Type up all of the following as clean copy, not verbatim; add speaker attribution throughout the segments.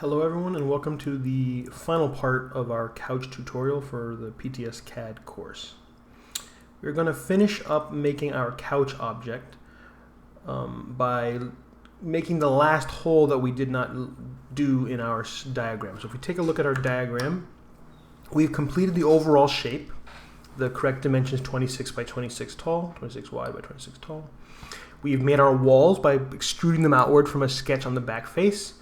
Speaker 1: Hello everyone and welcome to the final part of our couch tutorial for the PTS CAD course. We're going to finish up making our couch object by making the last hole that we did not do in our diagram. So if we take a look at our diagram, we've completed the overall shape. The correct dimension is 26 by 26 tall, 26 wide by 26 tall. We've made our walls by extruding them outward from a sketch on the back face.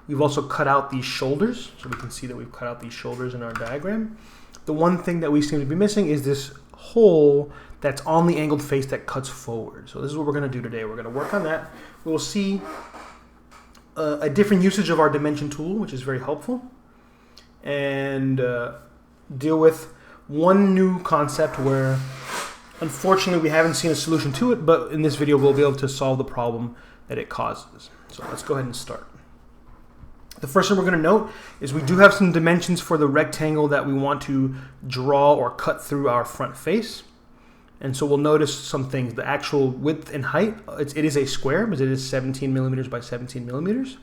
Speaker 1: We've also cut out these shoulders, so we can see that we've cut out these shoulders in our diagram. The one thing that we seem to be missing is this hole that's on the angled face that cuts forward. So this is what we're going to do today. We're going to work on that. We'll see a different usage of our dimension tool, which is very helpful, and deal with one new concept where unfortunately we haven't seen a solution to it, but in this video we'll be able to solve the problem that it causes. So let's go ahead and start. The first thing we're going to note is we do have some dimensions for the rectangle that we want to draw or cut through our front face. And so we'll notice some things. The actual width and height, it is a square, but it is 17 millimeters by 17 millimeters.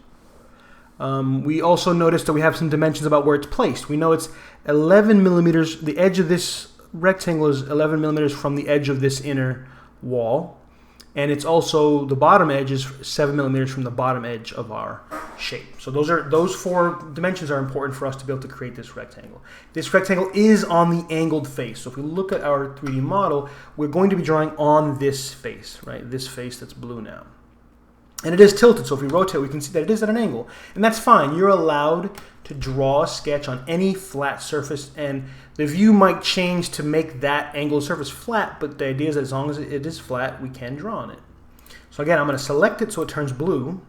Speaker 1: We also notice that we have some dimensions about where it's placed. We know it's 11 millimeters. The edge of this rectangle is 11 millimeters from the edge of this inner wall. And it's also, the bottom edge is 7 millimeters from the bottom edge of our shape. So those four dimensions are important for us to be able to create this rectangle. This rectangle is on the angled face. So if we look at our 3D model, we're going to be drawing on this face, right? This face that's blue now. And it is tilted, so if we rotate, we can see that it is at an angle. And that's fine. You're allowed to draw a sketch on any flat surface, and the view might change to make that angled surface flat, but the idea is that as long as it is flat, we can draw on it. So again, I'm going to select it so it turns blue, and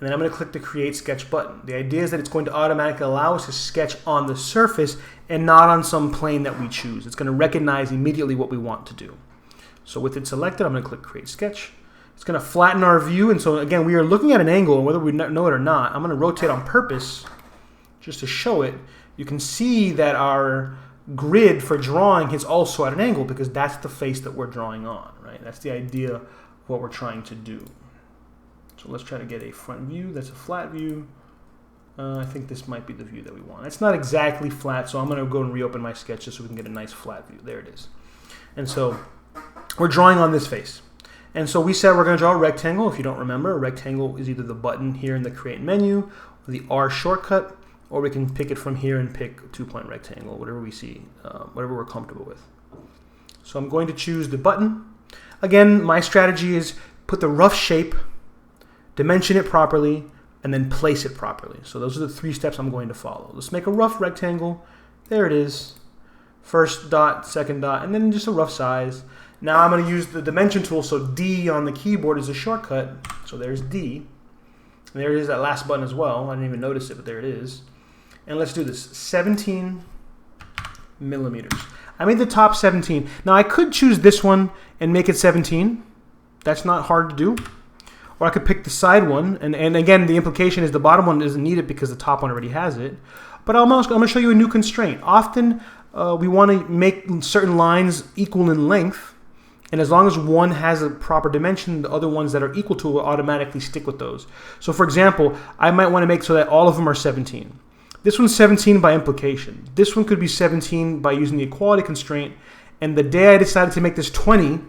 Speaker 1: then I'm going to click the Create Sketch button. The idea is that it's going to automatically allow us to sketch on the surface and not on some plane that we choose. It's going to recognize immediately what we want to do. So with it selected, I'm going to click Create Sketch. It's going to flatten our view, and so again, we are looking at an angle, and whether we know it or not, I'm going to rotate on purpose just to show it. You can see that our grid for drawing is also at an angle because that's the face that we're drawing on, right? That's the idea of what we're trying to do. So let's try to get a front view. That's a flat view. I think this might be the view that we want. It's not exactly flat, so I'm going to go and reopen my sketch just so we can get a nice flat view. There it is. And so we're drawing on this face. And so we said we're going to draw a rectangle. If you don't remember, a rectangle is either the button here in the Create menu, or the R shortcut, or we can pick it from here and pick a two-point rectangle, whatever we see, whatever we're comfortable with. So I'm going to choose the button. Again, my strategy is put the rough shape, dimension it properly, and then place it properly. So those are the three steps I'm going to follow. Let's make a rough rectangle. There it is. First dot, second dot, and then just a rough size. Now I'm going to use the dimension tool, so D on the keyboard is a shortcut. So there's D. And there it is, that last button as well. I didn't even notice it, but there it is. And let's do this, 17 millimeters. I made the top 17. Now I could choose this one and make it 17. That's not hard to do. Or I could pick the side one, and again, the implication is the bottom one doesn't need it because the top one already has it. But I'm going to show you a new constraint. Often we want to make certain lines equal in length, and as long as one has a proper dimension, the other ones that are equal to it will automatically stick with those. So for example, I might want to make so that all of them are 17. This one's 17 by implication. This one could be 17 by using the equality constraint. And the day I decided to make this 20,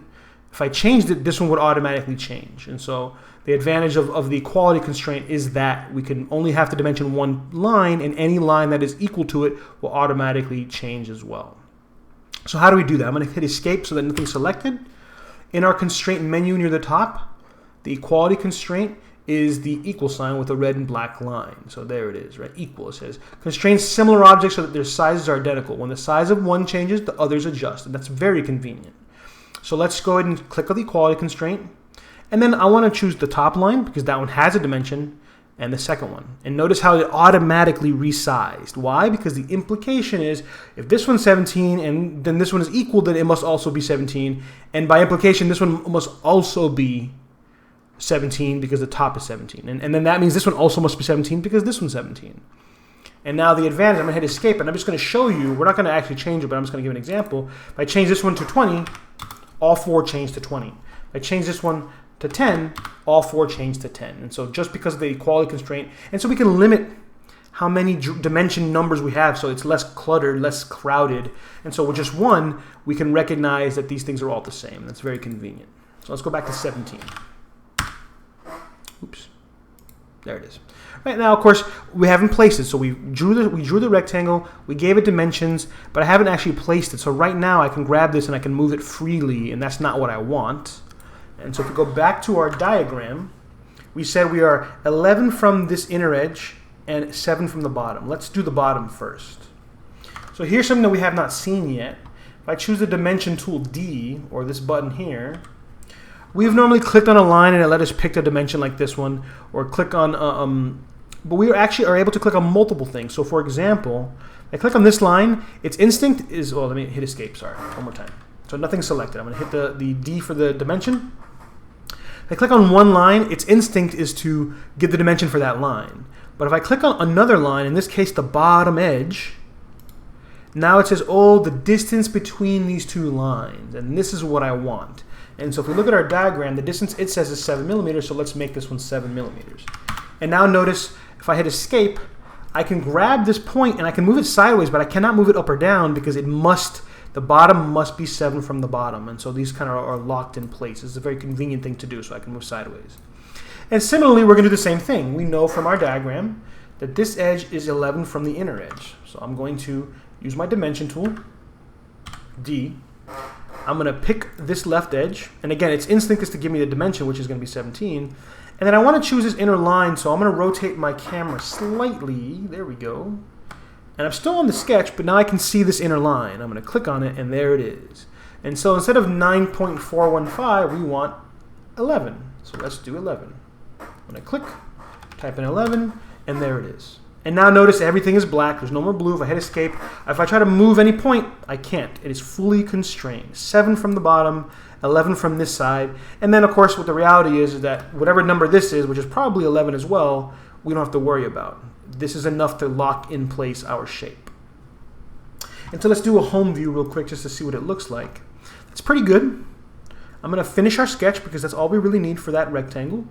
Speaker 1: if I changed it, this one would automatically change. And so the advantage of the equality constraint is that we can only have to dimension one line, and any line that is equal to it will automatically change as well. So how do we do that? I'm going to hit Escape so that nothing's selected. In our constraint menu near the top, the equality constraint is the equal sign with a red and black line. So there it is, right? Equal, it says. Constrain similar objects so that their sizes are identical. When the size of one changes, the others adjust, and that's very convenient. So let's go ahead and click on the equality constraint. And then I want to choose the top line because that one has a dimension, and the second one. And notice how it automatically resized. Why? Because the implication is if this one's 17 and then this one is equal, then it must also be 17. And by implication, this one must also be 17 because the top is 17. And then that means this one also must be 17 because this one's 17. And now the advantage, I'm going to hit Escape, and I'm just going to show you, we're not going to actually change it, but I'm just going to give an example. If I change this one to 20, all four change to 20. If I change this one to 10, all four change to 10. And so just because of the equality constraint, and so we can limit how many dimension numbers we have, so it's less cluttered, less crowded. And so with just one, we can recognize that these things are all the same. That's very convenient. So let's go back to 17. Oops. There it is. Right now, of course, we haven't placed it. So we drew the rectangle, we gave it dimensions, but I haven't actually placed it. So right now I can grab this and I can move it freely, and that's not what I want. And so if we go back to our diagram, we said we are 11 from this inner edge and 7 from the bottom. Let's do the bottom first. So here's something that we have not seen yet. If I choose the dimension tool D, or this button here, we've normally clicked on a line and it let us pick a dimension like this one, or click on, but we actually are able to click on multiple things. So for example, I click on this line, its instinct is, well, let me hit escape, sorry, one more time. So nothing's selected. I'm gonna hit the D for the dimension. If I click on one line, its instinct is to give the dimension for that line. But if I click on another line, in this case the bottom edge, now it says, oh, the distance between these two lines, and this is what I want. And so if we look at our diagram, the distance it says is 7 millimeters, so let's make this one 7 millimeters. And now notice, if I hit escape, I can grab this point and I can move it sideways, but I cannot move it up or down because the bottom must be 7 from the bottom. And so these kind of are locked in place. It's a very convenient thing to do, so I can move sideways. And similarly, we're going to do the same thing. We know from our diagram that this edge is 11 from the inner edge. So I'm going to use my dimension tool, D. I'm going to pick this left edge. And again, its instinct is to give me the dimension, which is going to be 17. And then I want to choose this inner line, so I'm going to rotate my camera slightly. There we go. And I'm still on the sketch, but now I can see this inner line. I'm going to click on it, and there it is. And so instead of 9.415, we want 11. So let's do 11. When I click, type in 11, and there it is. And now notice everything is black. There's no more blue. If I hit escape, if I try to move any point, I can't. It is fully constrained. 7 from the bottom, 11 from this side. And then, of course, what the reality is that whatever number this is, which is probably 11 as well, we don't have to worry about. This is enough to lock in place our shape. And so let's do a home view real quick just to see what it looks like. It's pretty good. I'm going to finish our sketch because that's all we really need for that rectangle.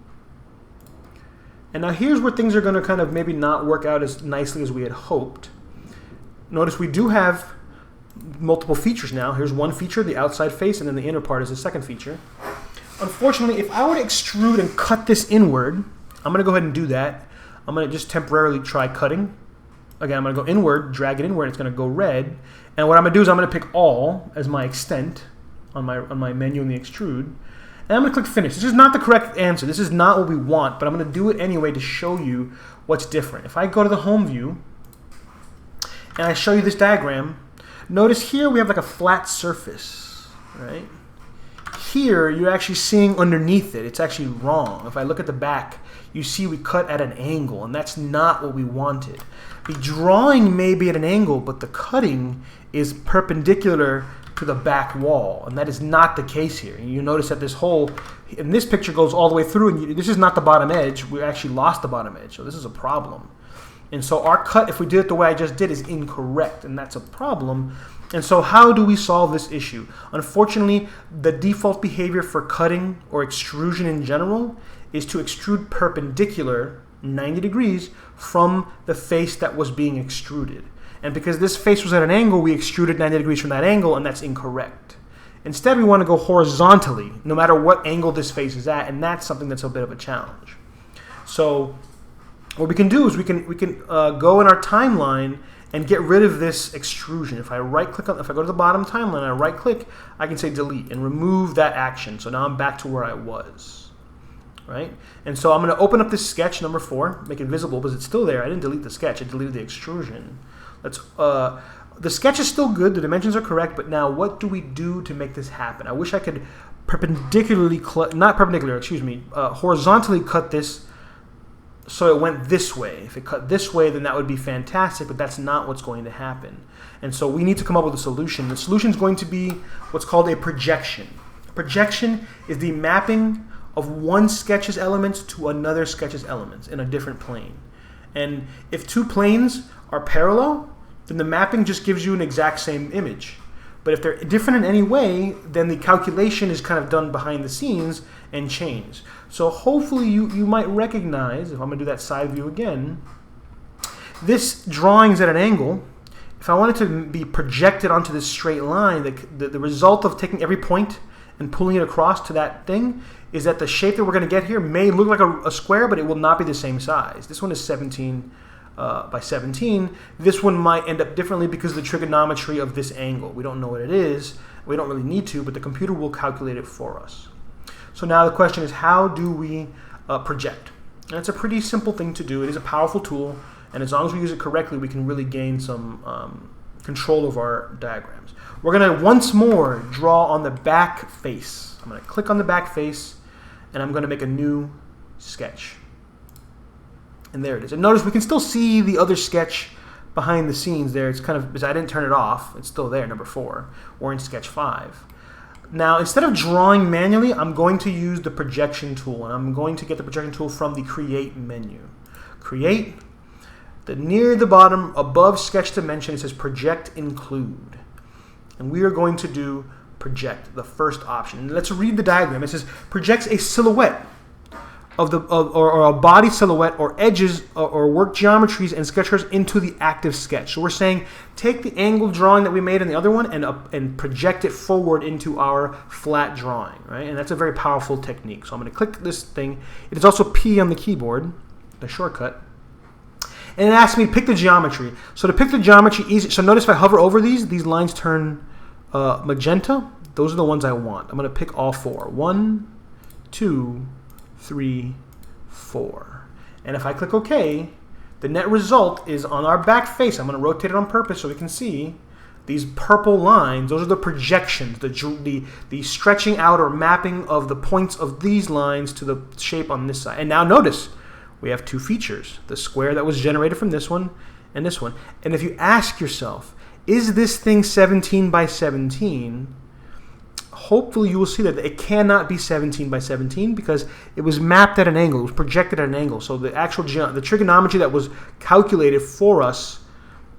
Speaker 1: And now here's where things are going to kind of maybe not work out as nicely as we had hoped. Notice we do have multiple features now. Here's one feature, the outside face, and then the inner part is the second feature. Unfortunately, if I were to extrude and cut this inward, I'm going to go ahead and do that. I'm going to just temporarily try cutting. Again, I'm going to go inward, drag it inward, it's going to go red. And what I'm going to do is I'm going to pick all as my extent on my menu in the extrude. And I'm going to click finish. This is not the correct answer. This is not what we want, but I'm going to do it anyway to show you what's different. If I go to the home view and I show you this diagram, notice here we have like a flat surface, right? Here you're actually seeing underneath it. It's actually wrong. If I look at the back, you see we cut at an angle, and that's not what we wanted. The drawing may be at an angle, but the cutting is perpendicular to the back wall, and that is not the case here. And you notice that this hole in this picture goes all the way through, and this is not the bottom edge. We actually lost the bottom edge, so this is a problem. And so our cut, if we did it the way I just did, is incorrect, and that's a problem. And so how do we solve this issue? Unfortunately, the default behavior for cutting or extrusion in general is to extrude perpendicular 90 degrees from the face that was being extruded. And because this face was at an angle, we extruded 90 degrees from that angle, and that's incorrect. Instead, we want to go horizontally, no matter what angle this face is at, and that's something that's a bit of a challenge. So what we can do is we can go in our timeline and get rid of this extrusion. If I right-click if I go to the bottom timeline, I right-click, I can say delete and remove that action. So now I'm back to where I was, right? And so I'm going to open up this sketch number 4, make it visible because it's still there. I didn't delete the sketch; I deleted the extrusion. The sketch is still good, the dimensions are correct, but now what do we do to make this happen? I wish I could horizontally cut this so it went this way. If it cut this way, then that would be fantastic, but that's not what's going to happen. And so we need to come up with a solution. The solution is going to be what's called a projection. A projection is the mapping of one sketch's elements to another sketch's elements in a different plane. And if two planes are parallel, then the mapping just gives you an exact same image. But if they're different in any way, then the calculation is kind of done behind the scenes and changed. So hopefully you might recognize, if I'm going to do that side view again, this drawing is at an angle. If I want it to be projected onto this straight line, the result of taking every point and pulling it across to that thing is that the shape that we're going to get here may look like a square, but it will not be the same size. This one is 17 by 17. This one might end up differently because of the trigonometry of this angle. We don't know what it is. We don't really need to, but the computer will calculate it for us. So now the question is, how do we project? And it's a pretty simple thing to do. It is a powerful tool, and as long as we use it correctly, we can really gain some control of our diagrams. We're going to once more draw on the back face. I'm going to click on the back face, and I'm going to make a new sketch. And there it is. And notice we can still see the other sketch behind the scenes there. It's kind of, because I didn't turn it off, it's still there, number 4, or in sketch 5. Now, instead of drawing manually, I'm going to use the projection tool, and I'm going to get the projection tool from the Create menu. Create, near the bottom, above sketch dimension, it says Project Include. And we are going to do Project, the first option. And let's read the diagram. It says, projects a silhouette or a body silhouette or edges or work geometries and sketch curves into the active sketch. So we're saying take the angled drawing that we made in the other one and project it forward into our flat drawing, right? And that's a very powerful technique. So I'm going to click this thing. It is also P on the keyboard, the shortcut. And it asks me to pick the geometry. So to pick the geometry, easy. So notice if I hover over these lines turn magenta. Those are the ones I want. I'm going to pick all 4. 1, 2, 3, 4. And if I click OK, the net result is on our back face. I'm going to rotate it on purpose so we can see these purple lines. Those are the projections, the stretching out or mapping of the points of these lines to the shape on this side. And now notice we have 2 features, the square that was generated from this one and this one. And if you ask yourself, is this thing 17 by 17? Hopefully you will see that it cannot be 17 by 17 because it was mapped at an angle, it was projected at an angle. So the actual the trigonometry that was calculated for us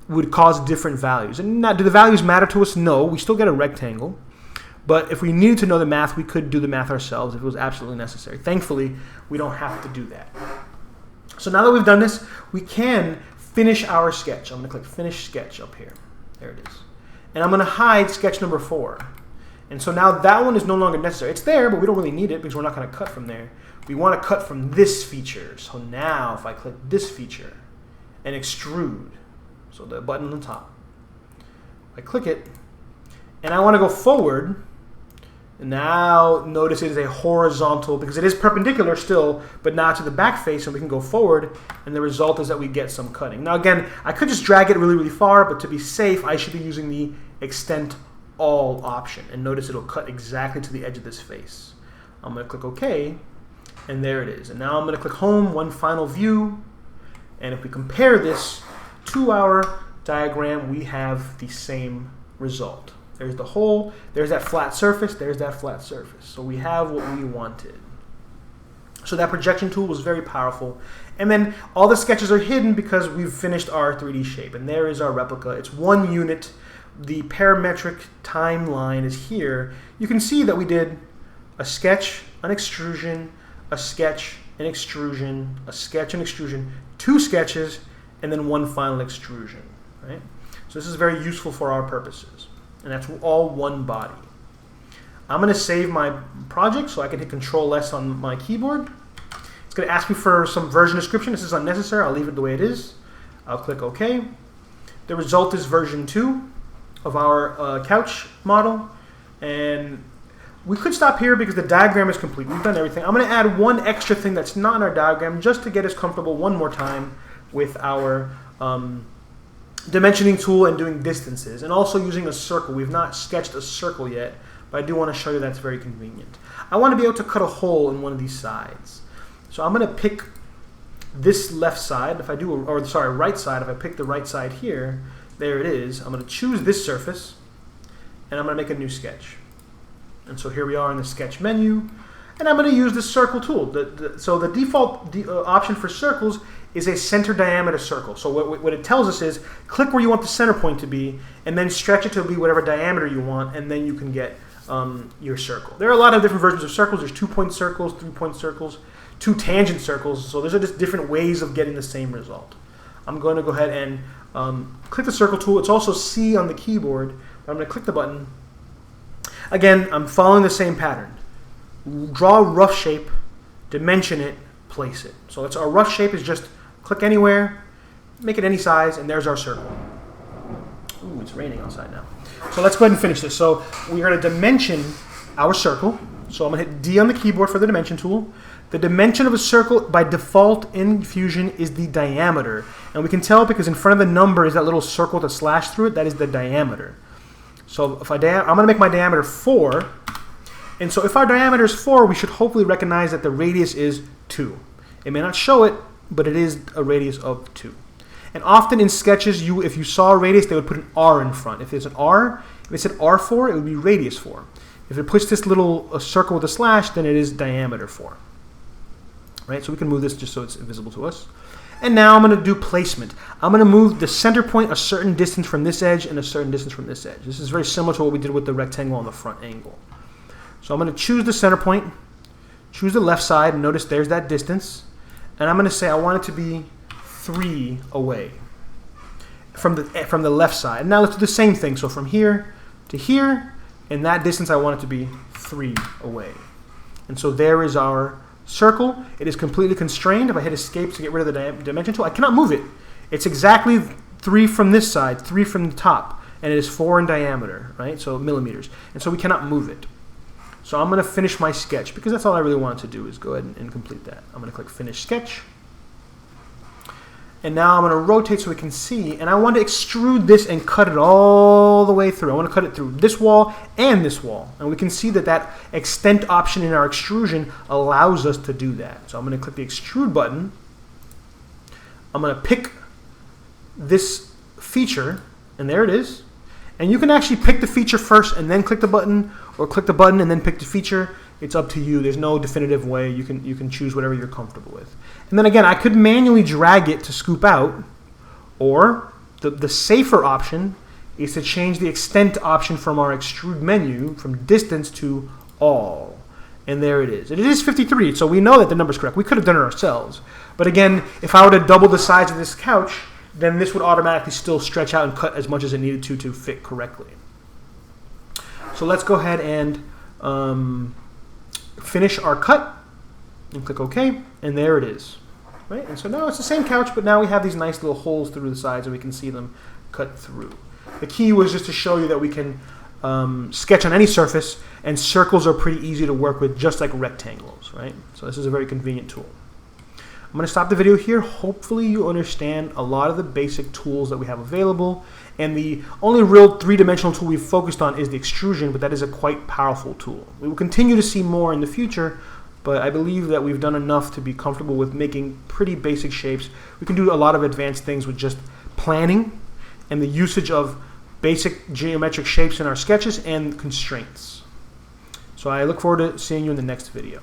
Speaker 1: would cause different values. And now, do the values matter to us? No, we still get a rectangle. But if we needed to know the math, we could do the math ourselves if it was absolutely necessary. Thankfully, we don't have to do that. So now that we've done this, we can finish our sketch. I'm going to click Finish Sketch up here. There it is. And I'm going to hide sketch number 4. And so now that one is no longer necessary. It's there, but we don't really need it because we're not going to cut from there. We want to cut from this feature. So now if I click this feature and extrude, so the button on the top, I click it, and I want to go forward. And now notice it is a horizontal, because it is perpendicular still, but now to the back face, and we can go forward, and the result is that we get some cutting. Now again, I could just drag it really, really far, but to be safe, I should be using the Extend All option. And notice it'll cut exactly to the edge of this face. I'm going to click OK, and there it is. And now I'm going to click Home, one final view, and if we compare this to our diagram, we have the same result. There's the hole, there's that flat surface, there's that flat surface. So we have what we wanted. So that projection tool was very powerful. And then all the sketches are hidden because we've finished our 3D shape. And there is our replica. It's 1 unit. The parametric timeline is here. You can see that we did a sketch, an extrusion, a sketch, an extrusion, a sketch, an extrusion, 2 sketches, and then 1 final extrusion. Right? So this is very useful for our purposes. And that's all one body. I'm going to save my project so I can hit Control-S on my keyboard. It's going to ask me for some version description. This is unnecessary. I'll leave it the way it is. I'll click OK. The result is version 2 of our couch model. And we could stop here because the diagram is complete. We've done everything. I'm going to add one extra thing that's not in our diagram just to get us comfortable one more time with our dimensioning tool and doing distances, and also using a circle. We've not sketched a circle yet, but I do want to show you that's very convenient. I want to be able to cut a hole in one of these sides. So I'm going to pick this left side. If I do, or sorry, right side, if I pick the right side here, there it is. I'm going to choose this surface, and I'm going to make a new sketch. And so here we are in the sketch menu, and I'm going to use the circle tool. So the default option for circles is a center diameter circle. So what it tells us is click where you want the center point to be, and then stretch it to be whatever diameter you want, and then you can get your circle. There are a lot of different versions of circles. There's 2-point circles, 3-point circles, 2 tangent circles. So those are just different ways of getting the same result. I'm going to go ahead and click the circle tool. It's also C on the keyboard. I'm going to click the button. Again, I'm following the same pattern. Draw a rough shape, dimension it, place it. So it's our rough shape is just click anywhere, make it any size, and there's our circle. Ooh, it's raining outside now. So let's go ahead and finish this. So we're going to dimension our circle. So I'm going to hit D on the keyboard for the dimension tool. The dimension of a circle by default in Fusion is the diameter. And we can tell because in front of the number is that little circle with a slash through it. That is the diameter. So if I'm going to make my diameter 4. And so if our diameter is 4, we should hopefully recognize that the radius is 2. It may not show it, but it is a radius of 2. And often in sketches, if you saw a radius, they would put an R in front. If it's an R, if it said R4, it would be radius 4. If it puts this little circle with a slash, then it is diameter 4. Right? So we can move this just so it's visible to us. And now I'm going to do placement. I'm going to move the center point a certain distance from this edge and a certain distance from this edge. This is very similar to what we did with the rectangle on the front angle. So I'm going to choose the center point, choose the left side, and notice there's that distance. And I'm going to say I want it to be 3 away from the left side. And now let's do the same thing. So from here to here, and that distance I want it to be 3 away. And so there is our circle. It is completely constrained. If I hit escape to get rid of the dimension tool, I cannot move it. It's exactly 3 from this side, 3 from the top, and it is 4 in diameter, right? So millimeters. And so we cannot move it. So I'm going to finish my sketch because that's all I really wanted to do is go ahead and complete that. I'm going to click Finish Sketch. And now I'm going to rotate so we can see, and I want to extrude this and cut it all the way through. I want to cut it through this wall and this wall. And we can see that that extent option in our extrusion allows us to do that. So I'm going to click the Extrude button. I'm going to pick this feature, and there it is. And you can actually pick the feature first and then click the button, or click the button and then pick the feature. It's up to you. There's no definitive way. You can choose whatever you're comfortable with. And then again, I could manually drag it to scoop out, or the safer option is to change the extent option from our extrude menu from distance to all. And there it is. It is 53, so we know that the number's correct. We could have done it ourselves. But again, if I were to double the size of this couch, then this would automatically still stretch out and cut as much as it needed to fit correctly. So let's go ahead and finish our cut and click OK, and there it is. Right? And so now it's the same couch, but now we have these nice little holes through the sides and we can see them cut through. The key was just to show you that we can sketch on any surface, and circles are pretty easy to work with, just like rectangles. Right? So this is a very convenient tool. I'm going to stop the video here. Hopefully you understand a lot of the basic tools that we have available, and the only real three-dimensional tool we've focused on is the extrusion, but that is a quite powerful tool. We will continue to see more in the future, but I believe that we've done enough to be comfortable with making pretty basic shapes. We can do a lot of advanced things with just planning and the usage of basic geometric shapes in our sketches and constraints. So I look forward to seeing you in the next video.